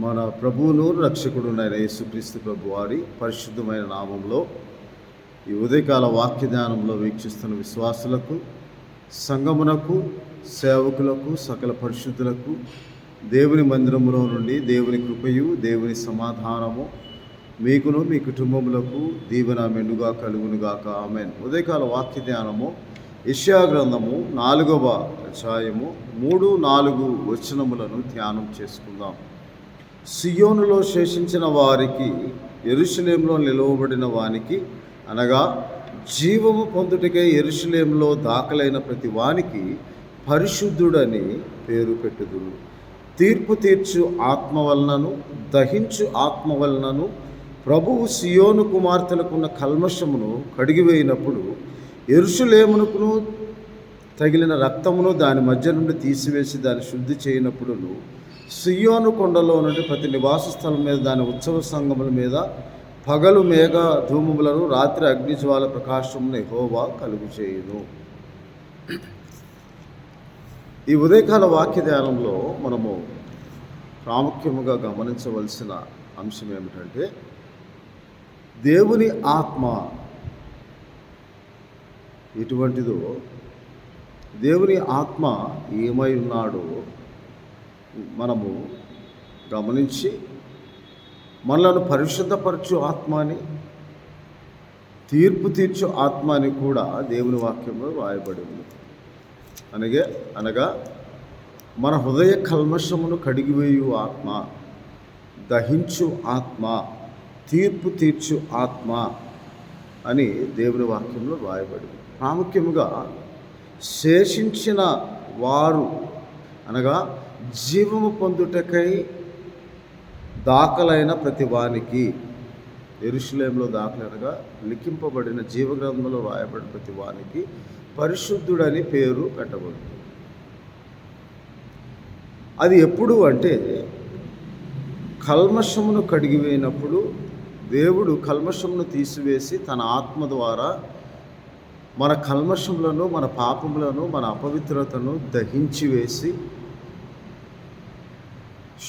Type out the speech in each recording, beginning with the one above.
మన ప్రభువును రక్షకుడునైన యేసుక్రీస్తు ప్రభు వారి పరిశుద్ధమైన నామంలో ఈ ఉదయకాల వాక్య ధ్యానంలో వీక్షిస్తున్న విశ్వాసులకు, సంఘమునకు, సేవకులకు, సకల పరిశుద్ధులకు దేవుని మందిరములో నుండి దేవుని కృపయు, దేవుని సమాధానము మీకును మీ కుటుంబములకు దీవెన మెండుగా కలుగునుగాక. ఆమేన్. ఉదయకాల వాక్య ధ్యానము యెషయా గ్రంథము 4వ అధ్యాయము 3-4 వచనములను ధ్యానం చేసుకుందాం. సియోనులో శేషించిన వారికి, యెరూషలేములో నిలువబడిన వానికి, అనగా జీవము పొందుటకై యెరూషలేములో దాఖలైన ప్రతి వానికి పరిశుద్ధుడని పేరు పెట్టుదురు. తీర్పు తీర్చు ఆత్మ వలనను, దహించు ఆత్మ వలనను ప్రభువు సియోను కుమార్తెలకున్న కల్మషమును కడిగివేయినప్పుడు, యెరూషలేమునకును తగిలిన రక్తమును దాని మధ్య నుండి తీసివేసి దాన్ని శుద్ధి చేయనప్పుడును, సియోను కొండలో నుండి ప్రతి నివాస స్థలం మీద, దాని ఉత్సవ సంఘముల మీద పగలు మేఘ ధూమములను, రాత్రి అగ్నిజ్వాల ప్రకాశమును యెహోవా కలుగు చేయును. ఈ ఉదయకాల వాక్య ధ్యానంలో మనము ప్రాముఖ్యముగా గమనించవలసిన అంశం ఏమిటంటే, దేవుని ఆత్మ ఎటువంటిదో, దేవుని ఆత్మ ఏమై ఉన్నాడో మనము గమనించి, మనలను పరిశుద్ధపరచు ఆత్మ అని, తీర్పు తీర్చు ఆత్మ అని కూడా దేవుని వాక్యంలో రాయబడి ఉంది. అనగా మన హృదయ కల్మషమును కడిగివేయు ఆత్మ, దహించు ఆత్మ, తీర్పు తీర్చు ఆత్మ అని దేవుని వాక్యంలో రాయబడింది. ప్రాముఖ్యముగా శేషించిన వారు, అనగా జీవము పొందుటకై దాఖలైన ప్రతి వానికి, యెరూషలేములో దాఖలైనగా లిఖింపబడిన జీవగ్రంథంలో రాయబడిన ప్రతి వానికి పరిశుద్ధుడని పేరు పెట్టబడింది. అది ఎప్పుడు అంటే, కల్మషమును కడిగివేయినప్పుడు దేవుడు కల్మషమును తీసివేసి తన ఆత్మ ద్వారా మన కల్మషములను, మన పాపములను, మన అపవిత్రతను దహించి వేసి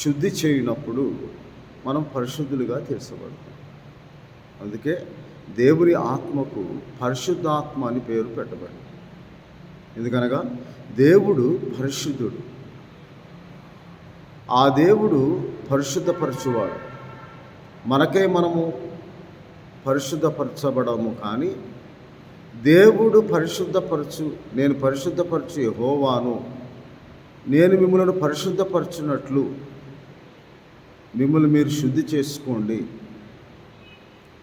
శుద్ధి చేయనప్పుడు మనం పరిశుద్ధులుగా తీర్చబడతాం. అందుకే దేవుని ఆత్మకు పరిశుద్ధాత్మ అని పేరు పెట్టబడింది. ఎందుకనగా దేవుడు పరిశుద్ధుడు. ఆ దేవుడు పరిశుద్ధపరచువాడు. మనకై మనము పరిశుద్ధపరచబడము, కానీ దేవుడు నేను పరిశుద్ధపరచు యెహోవాను, నేను మిమ్మల్ని పరిశుద్ధపరచునట్లు మిమ్మల్ని మీరు శుద్ధి చేసుకోండి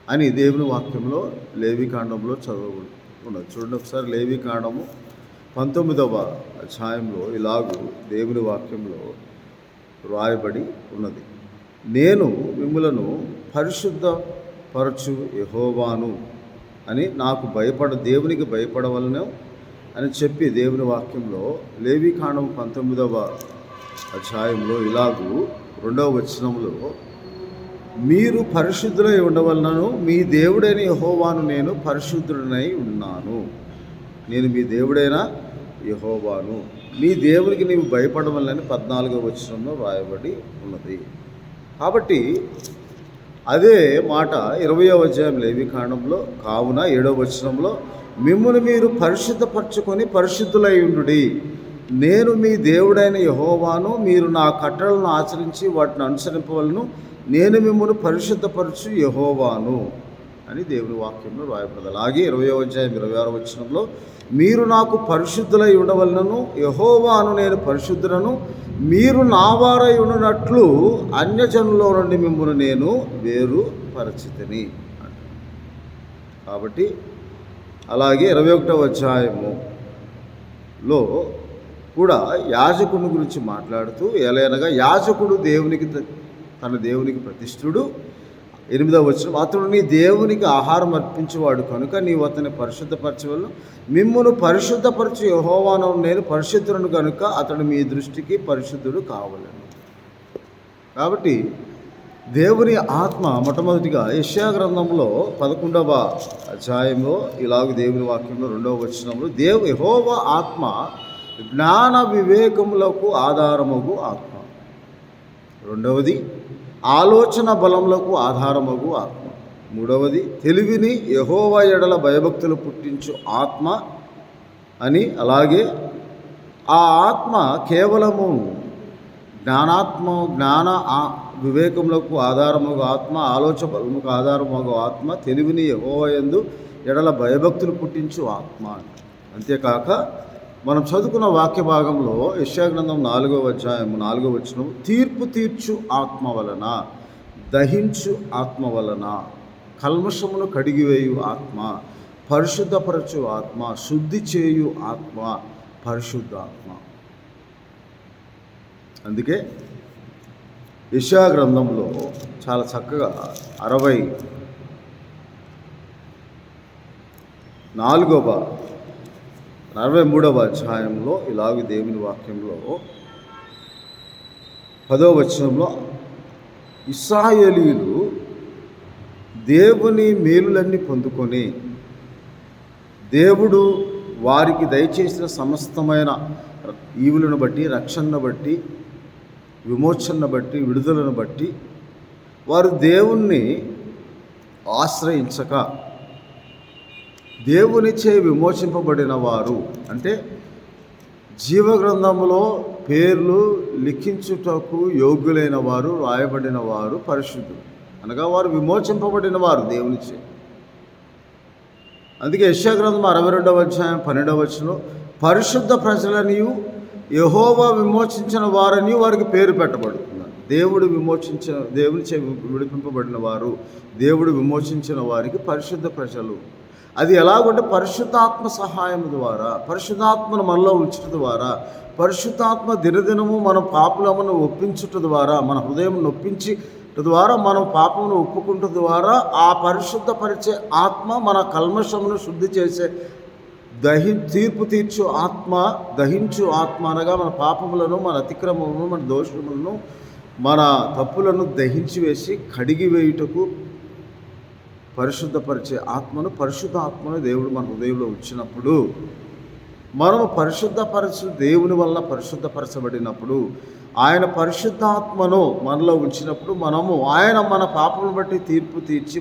అని దేవుని వాక్యంలో లేవికాండంలో చదవబడుతున్నది. చూడండి ఒకసారి, లేవికాండము 19వ అధ్యాయంలో ఇలాగూ దేవుని వాక్యంలో రాయబడి ఉన్నది. నేను మిమ్మలను పరిశుద్ధపరచు యెహోవాను అని, నాకు దేవునికి భయపడవలను అని చెప్పి దేవుని వాక్యంలో లేవికాండం 19వ అధ్యాయంలో ఇలాగూ 2వ వచనంలో, మీరు పరిశుద్ధులై ఉండవలనను, మీ దేవుడైన యెహోవాను నేను పరిశుద్ధుడనై ఉన్నాను. నేను మీ దేవుడైన యెహోవాను, మీ దేవునికి నీవు భయపడవలనని 14వ వచనంలో రాయబడి ఉన్నది. కాబట్టి అదే మాట 20వ అధ్యాయం లేవికాండంలో, కావున 7వ వచనంలో, మిమ్మును మీరు పరిశుద్ధపరచుకొని పరిశుద్ధులై ఉండుడి, నేను మీ దేవుడైన యెహోవాను, మీరు నా కట్టడలను ఆచరించి వాటిని అనుసరింపవలను, నేను మిమ్మల్ని పరిశుద్ధపరచు యెహోవాను అని దేవుని వాక్యంలో రాయబడింది. అలాగే 20వ అధ్యాయం 26వ వచనంలో, మీరు నాకు పరిశుద్ధులై ఉండవలనను, యెహోవాను నేను పరిశుద్ధులను, మీరు నా వారై ఉండునట్లు అన్యజనుల్లో నుండి మిమ్మల్ని నేను వేరుపరచితిని అంట. కాబట్టి అలాగే 21వ అధ్యాయములో కూడా యాజకుని గురించి మాట్లాడుతూ, ఎలాగనగా యాజకుడు తన దేవునికి ప్రతిష్ఠుడు. 8వ వచనం, అతడు నీ దేవునికి ఆహారం అర్పించేవాడు కనుక నీవు అతన్ని పరిశుద్ధపరచవలను, మిమ్మును పరిశుద్ధపరచు యెహోవాను నేను పరిశుద్ధులను కనుక అతడు మీ దృష్టికి పరిశుద్ధుడు కావలను. కాబట్టి దేవుని ఆత్మ మొట్టమొదటిగా యెషయా గ్రంథంలో 11వ అధ్యాయంలో ఇలాగ దేవుని వాక్యంలో 2వ వచనంలో, యెహోవా ఆత్మ జ్ఞాన వివేకములకు ఆధారముగు ఆత్మ. రెండవది ఆలోచన బలములకు ఆధారమగు ఆత్మ. మూడవది తెలివిని యెహోవా ఎడల భయభక్తులు పుట్టించు ఆత్మ అని. అలాగే ఆ ఆత్మ కేవలము జ్ఞాన వివేకములకు ఆధారమగు ఆత్మ, ఆలోచన బలముకు ఆధారమగు ఆత్మ, తెలివిని యెహోవా యందు ఎడల భయభక్తులు పుట్టించు ఆత్మ. అంతేకాక మనం చదువుకున్న వాక్య భాగంలో యెషయా గ్రంథం 4వ అధ్యాయం 4వ వచనం, తీర్పు తీర్చు ఆత్మ వలన, దహించు ఆత్మ వలన, కల్మషమును కడిగివేయు ఆత్మ, పరిశుద్ధపరచు ఆత్మ, శుద్ధి చేయు ఆత్మ, పరిశుద్ధాత్మ. అందుకే యెషయా గ్రంథంలో చాలా చక్కగా 43వ అధ్యాయంలో ఇలాగ దేవుని వాక్యంలో 10వ వచనంలో, ఇశ్రాయేలీయులు దేవుని మేలులన్నీ పొందుకొని దేవుడు వారికి దయచేసిన సమస్తమైన ఈవులను బట్టి, రక్షణను బట్టి, విమోచనను బట్టి, విడుదలను బట్టి వారు దేవుణ్ణి ఆశ్రయించక దేవునిచే విమోచింపబడిన వారు, అంటే జీవగ్రంథములో పేర్లు లిఖించుటకు యోగ్యులైన వారు, రాయబడిన వారు పరిశుద్ధులు, అనగా వారు విమోచింపబడిన వారు దేవునిచే. అందుకే యెషయా గ్రంథం 62వ అధ్యాయం 12వ వచనం, పరిశుద్ధ ప్రజలనియు యెహోవా విమోచించిన వారని వారికి పేరు పెట్టబడుతున్నారు. దేవునిచే విడిపింపబడిన వారు, దేవుడు విమోచించిన వారికి పరిశుద్ధ ప్రజలు. అది ఎలాగంటే పరిశుద్ధాత్మ సహాయం ద్వారా, పరిశుద్ధాత్మను మనలో ఉంచుట ద్వారా, పరిశుద్ధాత్మ దినదినము మన పాపులమును ఒప్పించుట ద్వారా, మన హృదయం నొప్పించి ద్వారా, మనం పాపమును ఒప్పుకుంట ద్వారా ఆ పరిశుద్ధపరిచే ఆత్మ మన కల్మషమును శుద్ధి చేసే తీర్పు తీర్చు ఆత్మ, దహించు ఆత్మ, అనగా మన పాపములను, మన అతిక్రమములను, మన దోషములను, మన తప్పులను దహించి వేసి కడిగి వేయుటకు పరిశుద్ధపరిచే ఆత్మను, పరిశుద్ధ ఆత్మను దేవుడు మన హృదయంలో ఉంచినప్పుడు, మనము దేవుని వల్ల పరిశుద్ధపరచబడినప్పుడు, ఆయన పరిశుద్ధాత్మను మనలో ఉంచినప్పుడు, మనము ఆయన మన పాపమును బట్టి తీర్పు తీర్చి,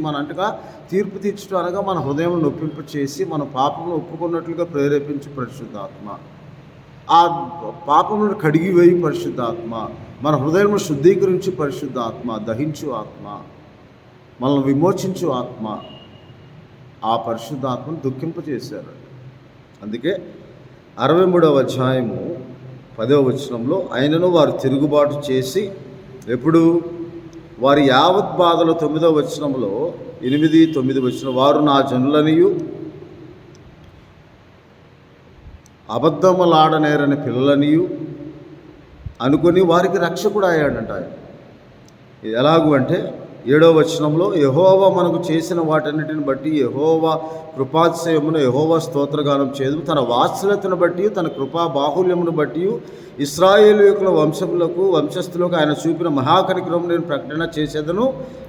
తీర్పు తీర్చడం అనగా మన హృదయం నొప్పింపు చేసి మన పాపమును ఒప్పుకున్నట్లుగా ప్రేరేపించు పరిశుద్ధాత్మ, ఆ పాపములను కడిగివేయి పరిశుద్ధాత్మ, మన హృదయమును శుద్ధీకరించి పరిశుద్ధాత్మ, దహించు ఆత్మ, మనల్ని విమోచించు ఆత్మ, ఆ పరిశుద్ధాత్మను దుఃఖింపజేశారు. అందుకే 63వ అధ్యాయము 10వ వచనంలో, ఆయనను వారు తిరుగుబాటు చేసి, ఎప్పుడు వారి యావత్ బాధలు 9వ వచనంలో 8, 9 వచనం, వారు నా జనులనియు అబద్ధములాడనేరని పిల్లలనియు అనుకొని వారికి రక్షకుడు అయ్యాడంట ఆయన. ఎలాగూ అంటే 7వ వచనంలో, యెహోవా మనకు చేసిన వాటన్నిటిని బట్టి యెహోవా కృపాతిశయమును, యెహోవా స్తోత్రగానం చేయదు, తన వాత్సల్యతను బట్టి, తన కృపా బాహుల్యమును బట్టి ఇశ్రాయేలీయుల వంశస్థులకు ఆయన చూపిన మహాకనికరం నేను ప్రకటన చేసేదను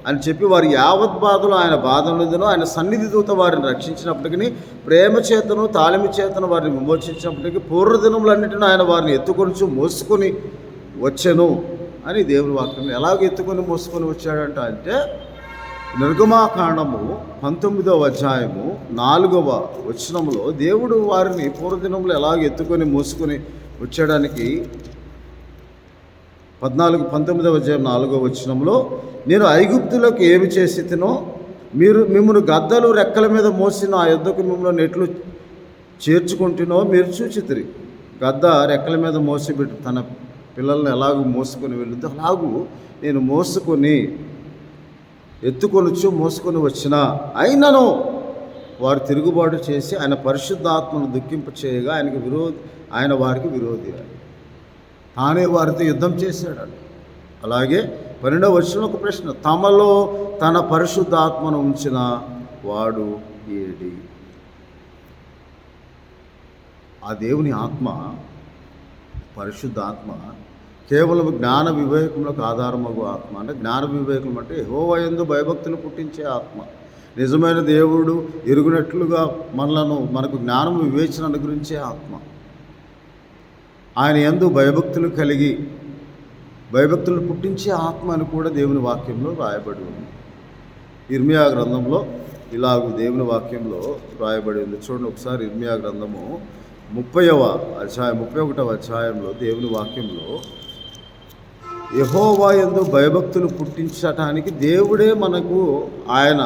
అని చెప్పి, వారి యావత్ బాధలు ఆయన బాధలను ఆయన సన్నిధి దూత వారిని రక్షించినప్పటికీ, ప్రేమ చేతను తాళిమి చేతను వారిని విమోచించినప్పటికీ, పూర్వదినములన్నిటిని ఆయన వారిని ఎత్తుకొని మోసుకొని వచ్చెను అని దేవుని వాక్యం. ఎలాగ ఎత్తుకొని మోసుకొని వచ్చాడంట అంటే, నిర్గమాకాండము 19వ అధ్యాయము 4వ వచనంలో దేవుడు వారిని పూర్వదినంలో ఎలాగ ఎత్తుకొని మోసుకొని వచ్చేయడానికి 19వ అధ్యాయం 4వ వచనంలో, నేను ఐగుప్తులకు ఏమి చేసినో మిమ్మల్ని గద్దలు రెక్కల మీద మోసిన ఆ యుద్ధకు మిమ్మల్ని ఎట్లు చేర్చుకుంటున్నో మీరు చూచితిరి. గద్ద రెక్కల మీద మోసిపెట్టి తన పిల్లల్ని ఎలాగూ మోసుకొని వెళుతూ, అలాగూ నేను మోసుకొని వచ్చిన, అయినను వారు తిరుగుబాటు చేసి ఆయన పరిశుద్ధాత్మను దుఃఖింప చేయగా ఆయన వారికి విరోధి, తానే వారితో యుద్ధం చేశాడు. అలాగే 12వ వచనంలో ఒక ప్రశ్న, తమలో తన పరిశుద్ధాత్మను ఉంచిన వాడు ఏడి? ఆ దేవుని ఆత్మ, పరిశుద్ధాత్మ కేవలం జ్ఞాన వివేకములకు ఆధారమగు ఆత్మ. అంటే జ్ఞాన వివేకం అంటే యెహోవా యందు భయభక్తులు పుట్టించే ఆత్మ. నిజమైన దేవుడు ఎరుగునట్లుగా మనకు జ్ఞానం వివేచన అనుగ్రహించే ఆత్మ. ఆయన యందు భయభక్తులు కలిగి భయభక్తులను పుట్టించే ఆత్మ అని కూడా దేవుని వాక్యంలో రాయబడి ఉంది. ఇర్మియా గ్రంథంలో ఇలాగూ దేవుని వాక్యంలో రాయబడి ఉంది. చూడండి ఒకసారి ఇర్మియా గ్రంథము 30వ అధ్యాయం 31వ అధ్యాయంలో దేవుని వాక్యంలో యెహోవా యందు భయభక్తులు పుట్టించటానికి దేవుడే మనకు ఆయన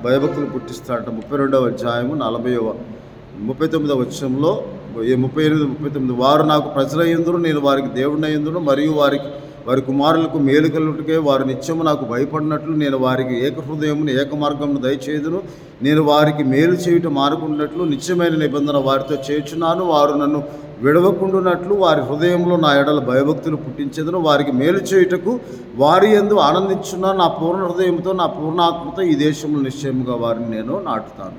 భయభక్తులు పుట్టిస్తాడట. 32వ అధ్యాయము 39వ వచనంలో 38, 39 వారు నాకు ప్రజలయ్యుందురు, నేను వారికి దేవుడినయ్యుందును, మరియు వారి కుమారులకు మేలు కలుగుటకే వారు నిత్యము నాకు భయపడినట్లు నేను వారికి ఏక హృదయమును ఏక మార్గమును దయచేయుదును. నేను వారికి మేలు చేయుట మానుకున్నట్లు నిత్యమైన నిబంధన వారితో చేయుచున్నాను. వారు నన్ను విడవకుండునట్లు వారి హృదయంలో నా ఎడల భయభక్తులు పుట్టించేదను. వారికి మేలు చేయుటకు వారి యందు ఆనందించున్నాను. నా పూర్ణ హృదయంతో నా పూర్ణాత్మతో ఈ దేశంలో నిశ్చయముగా వారిని నేను నాటుతాను.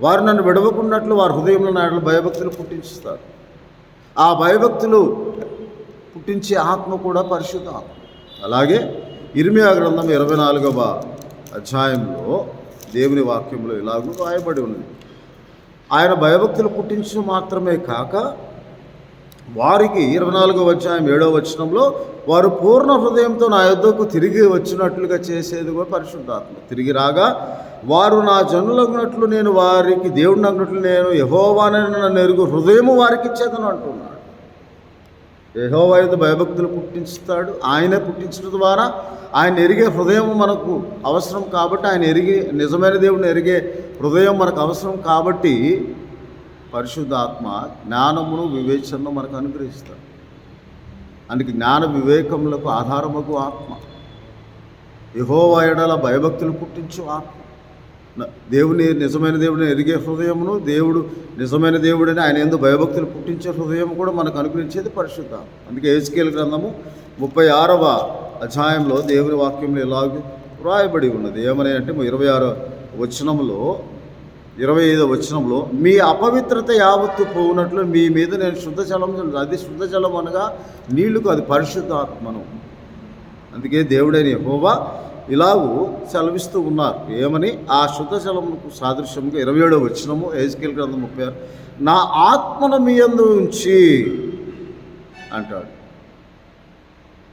వారు నన్ను విడవకున్నట్లు వారి హృదయంలో నా ఎడల భయభక్తులు పుట్టించుతారు. ఆ భయభక్తులు పుట్టించే ఆత్మ కూడా పరిశుద్ధ ఆత్మ. అలాగే ఇర్మియా గ్రంథం 24వ అధ్యాయంలో దేవుని వాక్యంలో ఇలాగూ రాయబడి ఉన్నది. ఆయన భయభక్తులు పుట్టించడం మాత్రమే కాక వారికి 24వ అధ్యాయం 7వ వచనంలో వారు పూర్ణ హృదయంతో నా యొద్దకు తిరిగి వచ్చినట్లుగా చేసేది కూడా పరిశుద్ధాత్మ. తిరిగి రాగా వారు నా జనులగినట్లు నేను వారికి దేవుడిని అగినట్లు నేను యెహోవానైన నన్ను ఎరుగు హృదయము వారికి ఇచ్చేదను అంటున్నాడు. యెహోవా యందు భయభక్తులు పుట్టించుతాడు. ఆయనే పుట్టించడం ద్వారా ఆయన ఎరిగే హృదయం మనకు అవసరం. కాబట్టి ఆయన నిజమైన దేవుడిని ఎరిగే హృదయం మనకు అవసరం. కాబట్టి పరిశుద్ధాత్మ జ్ఞానమును వివేచనను మనకు అనుగ్రహిస్తాడు. అందుకే జ్ఞాన వివేకములకు ఆధారమగు ఆత్మ యెహోవా ఎడల భయభక్తులు పుట్టించు ఆత్మ. నిజమైన దేవుడిని ఎరిగే హృదయమును, దేవుడు నిజమైన దేవుడని ఆయన యందు భయభక్తులు పుట్టించే హృదయం కూడా మనకు అనుగ్రహించేది పరిశుద్ధ. అందుకే యెహెజ్కేలు గ్రంథము 36వ అధ్యాయంలో దేవుని వాక్యంలో ఇలాగ వ్రాయబడి ఉన్నది. ఏమని అంటే 26వ వచనంలో 25వ వచనంలో మీ అపవిత్రత యావత్తు పోవునట్లు మీ మీద నేను శుద్ధ జలం, అది శుద్ధ జలం అనగా నీళ్లకు, అది పరిశుద్ధాత్మను. అందుకే దేవుడైన యెహోవా ఇలాగూ సెలవిస్తూ ఉన్నారు. ఏమని? ఆ శుద్ధ జలముకు సాదృశ్యముగా 27వ వచనము యెహెజ్కేలు గ్రంథం 36 నా ఆత్మను మీ యందు ఉంచి అంటాడు.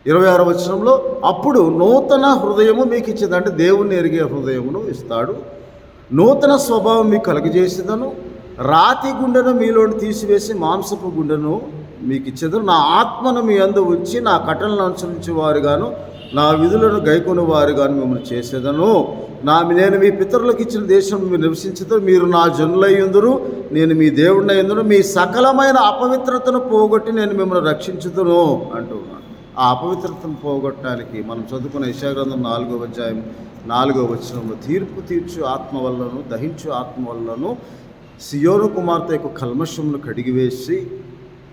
26వ వచనంలో అప్పుడు నూతన హృదయము మీకు ఇచ్చేది, అంటే దేవుణ్ణి ఎరిగే హృదయమును ఇస్తాడు. నూతన స్వభావం మీకు కలుగజేసేదను. రాతి గుండెను మీలోని తీసివేసి మాంసపు గుండెను మీకు ఇచ్చేదను. నా ఆత్మను మీ యందు ఉంచి నా కట్టలను అనుసరించే వారుగాను నా విధులను గైకొని వారుగాను మిమ్మల్ని చేసేదను. నేను మీ పితరులకు ఇచ్చిన దేశం మీరు నివసించదు. మీరు నా జనులయ్యుందురు, నేను మీ దేవుడినయ్యుందును. మీ సకలమైన అపవిత్రతను పోగొట్టి నేను మిమ్మల్ని రక్షించుదును అంటున్నాను. ఆ అపవిత్రతను పోగొట్టడానికి మనం చదువుకున్న యెషయా గ్రంథం 4వ అధ్యాయం 4వ వచనంలో తీర్పు తీర్చు ఆత్మ వల్లను దహించు ఆత్మ వల్లను సియోను కుమార్తె యొక్క కల్మషమును కడిగివేసి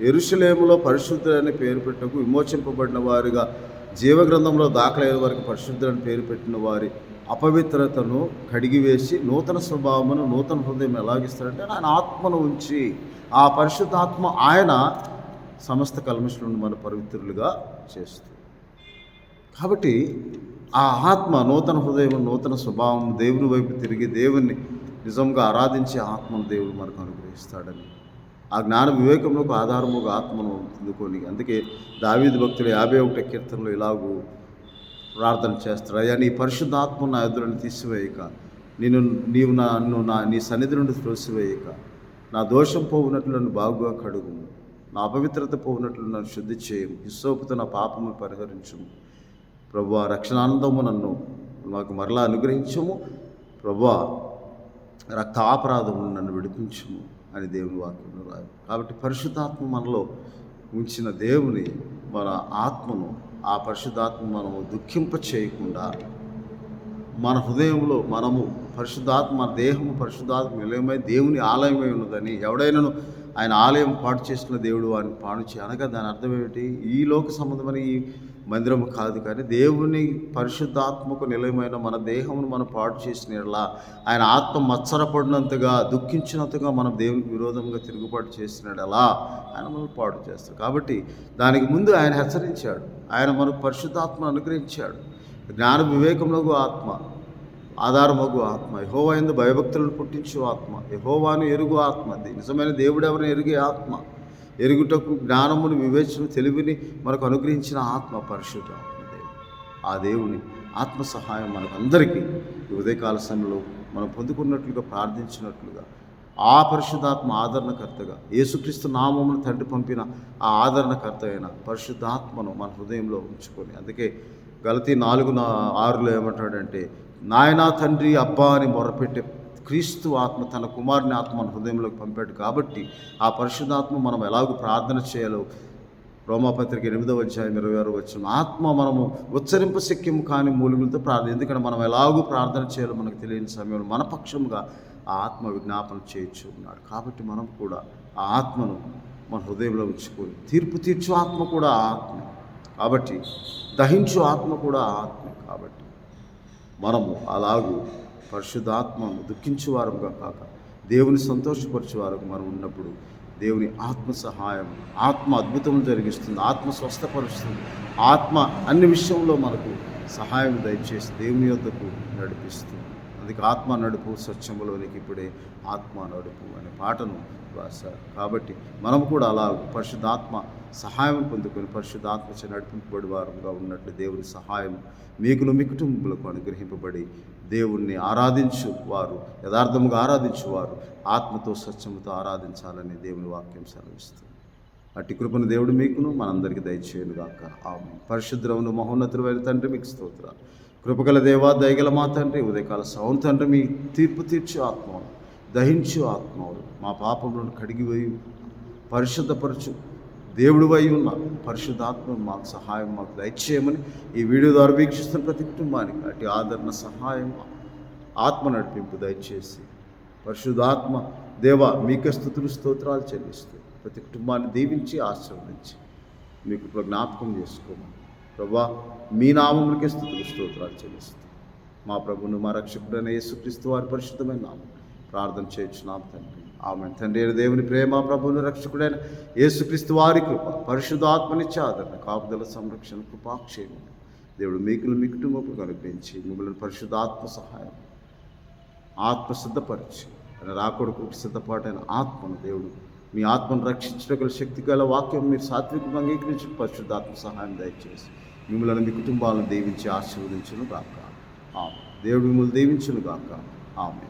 యెరూషలేములో పరిశుద్ధులని పేరు పెట్టకు విమోచింపబడిన వారిగా జీవగ్రంథంలో దాఖలైన వారికి పరిశుద్ధులని పేరు పెట్టిన వారి అపవిత్రతను కడిగివేసి నూతన స్వభావమును నూతన హృదయం ఎలాగిస్తాడంటే ఆయన ఆత్మను ఉంచి, ఆ పరిశుద్ధాత్మ ఆయన సమస్త కల్మషం నుండి మన పవిత్రులుగా చేస్తుంది. కాబట్టి ఆ ఆత్మ నూతన హృదయం, నూతన స్వభావం, దేవుని వైపు తిరిగి దేవుణ్ణి నిజంగా ఆరాధించే ఆత్మను దేవుడు మనకు అనుగ్రహిస్తాడని ఆ జ్ఞాన వివేకంలోకి ఆధారముగా ఆత్మను అందుకొని, అందుకే దావీదు భక్తులు 51వ కీర్తనలో ఇలాగూ ప్రార్థన చేస్తాడు. అయ్యా నీ పరిశుద్ధాత్మను నా ఎదురుని తీసివేయక, నీ సన్నిధి నుండి త్రోసివేయక, నా దోషం పోవునట్లు నన్ను బాగుగా కడుగుము, నా అపవిత్రత పోవునట్లు నన్ను శుద్ధి చేయము, హిస్సోపుతో నా పాపము పరిహరించుము. ప్రభువా రక్షణానందము నాకు మరలా అనుగ్రహించము. ప్రభువా రక్తాపరాధమును నన్ను విడిపించుము అని దేవుని వాక్యంలో రాదు. కాబట్టి పరిశుద్ధాత్మ మనలో ఉంచిన దేవుని మన ఆత్మను, ఆ పరిశుద్ధాత్మ మనము దుఃఖింప చేయకుండా మన హృదయంలో మనము పరిశుద్ధాత్మ, మన దేహము పరిశుద్ధాత్మ నిలయమై దేవుని ఆలయమై ఉన్నదని, ఎవడైనాను ఆయన ఆలయం పాడు చేసిన దేవుడు వారిని పాడు అనగా దాని అర్థం ఏమిటి? ఈ లోక సంబంధమైన ఈ మందిరం కాదు, కానీ దేవుని పరిశుద్ధాత్మకు నిలయమైన మన దేహమును మనం పాడు చేసినలా, ఆయన ఆత్మ మత్సరపడినంతగా, దుఃఖించినంతగా మనం దేవునికి విరోధంగా తిరుగుబాటు చేసినలా ఆయన మనం పాడు చేస్తాడు. కాబట్టి దానికి ముందు ఆయన హెచ్చరించాడు. ఆయన మనకు పరిశుద్ధాత్మను అనుగ్రహించాడు. జ్ఞాన వివేకములకు ఆత్మ, ఆధారమగు ఆత్మ, యెహోవా యందు భయభక్తులను పుట్టించు ఆత్మ, యెహోవాను ఎరుగు ఆత్మ, నిజమైన దేవుడు ఎవరిని ఎరిగే ఆత్మ, ఎరుగుటకు జ్ఞానమును, వివేచన, తెలివిని మనకు అనుగ్రహించిన ఆత్మ పరిశుద్ధ దేవుడు. ఆ దేవుని ఆత్మ సహాయం మనకందరికీ ఈ ఉదయకాల సమయంలో మనం పొందుకున్నట్లుగా, ప్రార్థించినట్లుగా ఆ పరిశుద్ధాత్మ ఆదరణకర్తగా యేసుక్రీస్తు నామమును తండ్రి పంపిన ఆ ఆదరణకర్త అయిన పరిశుద్ధాత్మను మన హృదయంలో ఉంచుకొని, అందుకే గలతీ 4:6 ఏమంటాడంటే, నాయనా తండ్రి అబ్బా అని మొరపెట్టే క్రీస్తు ఆత్మ తన కుమారుని ఆత్మ మన హృదయంలోకి పంపాడు. కాబట్టి ఆ పరిశుద్ధాత్మ మనం ఎలాగో ప్రార్థన చేయాలో రోమాపత్రిక 8:26 ఆత్మ మనము ఉచ్చరింప శక్యము కాని మూలుగులతో ప్రార్థన, ఎందుకంటే మనం ఎలాగూ ప్రార్థన చేయాలో మనకు తెలియని సమయంలో మన పక్షంగా ఆ ఆత్మ విజ్ఞాపన చేయొచ్చు ఉన్నాడు. కాబట్టి మనం కూడా ఆ ఆత్మను మన హృదయంలో ఉంచుకొని, తీర్పు తీర్చు ఆత్మ కూడా ఆ ఆత్మ కాబట్టి, దహించు ఆత్మ కూడా ఆ ఆత్మ కాబట్టి, మనము అలాగూ పరిశుద్ధాత్మను దుఃఖించేవారంగా కాక దేవుని సంతోషపరిచేవారు మనం ఉన్నప్పుడు దేవుని ఆత్మ సహాయం, ఆత్మ అద్భుతం జరిగిస్తుంది, ఆత్మ స్వస్థపరుస్తుంది, ఆత్మ అన్ని విషయంలో మనకు సహాయం దయచేసి దేవుని యొద్దకు నడిపిస్తుంది. అందుకే ఆత్మ నడుపు స్వచ్ఛములోనికి ఇప్పుడే ఆత్మ నడుపు అనే పాటను రాశారు. కాబట్టి మనం కూడా అలా పరిశుద్ధాత్మ సహాయం పొందుకొని పరిశుద్ధాత్మ చే నడిపింపబడి వారంగా ఉన్నట్లు దేవుని సహాయం మీకును మీ కుటుంబములకు అనుగ్రహింపబడి దేవుణ్ణి ఆరాధించు వారు, యథార్థముగా ఆరాధించు వారు ఆత్మతో స్వచ్ఛముతో ఆరాధించాలని దేవుని వాక్యం సెలవిస్తుంది. అట్టి కృపను దేవుడు మీకును మనందరికీ దయచేయునుగాక. ఆమేన్. పరిశుద్ధుడైన మహోన్నతుడైన తండ్రి మీకు స్తోత్రాలు. కృపగల దేవా, దయగల మా తండ్రి, ఉదయకాల సౌన్ తండ్రి, మీ తీర్పు తీర్చు ఆత్మను, దహించు ఆత్మను, మా పాపములను కడిగివేయు, పరిశుద్ధపరచు దేవుడు అయి ఉన్న పరిశుద్ధాత్మ మాకు సహాయం మాకు దయచేయమని ఈ వీడియో ద్వారా వీక్షిస్తున్న ప్రతి కుటుంబానికి అటు ఆదరణ, సహాయం, ఆత్మ నడిపింపు దయచేసి పరిశుద్ధాత్మ దేవ మీకే స్తుతులు స్తోత్రాలు చెల్లిస్తూ ప్రతి కుటుంబాన్ని దీవించి ఆశీర్వదించి మీకు జ్ఞాపకం చేసుకోమని ప్రభా మీ నామములకే స్తుతులు స్తోత్రాలు చెల్లిస్తూ మా ప్రభువును మా రక్షకుడైన యేసుక్రీస్తు వారి పరిశుద్ధమైన నామం ప్రార్థన చేయించున్నాం తండ్రి. ఆమేన్. తండ్రి అయిన దేవుని ప్రేమ, ప్రభువును రక్షకుడైన యేసుక్రీస్తు వారి కృప, పరిశుద్ధాత్మనిచ్చే ఆదరణ, కాపుదల, సంరక్షణ, కృపాక్షేమం దేవుడు మీకులు మీ కుటుంబం అనుగ్రహించి మిమ్మల్ని పరిశుద్ధాత్మ సహాయం, ఆత్మ సిద్ధపరిచి ఆయన రాకొడుకు సిద్ధపాటైన ఆత్మను దేవుడు మీ ఆత్మను రక్షించగల శక్తి గల వాక్యం మీరు సాత్వికంగా అంగీకరించి పరిశుద్ధాత్మ సహాయం దయచేసి మిమ్మల్ని మీ కుటుంబాలను దీవించి ఆశీర్వదించును గాక. ఆమె దేవుడు మిమ్మల్ని దీవించును గాక. ఆమె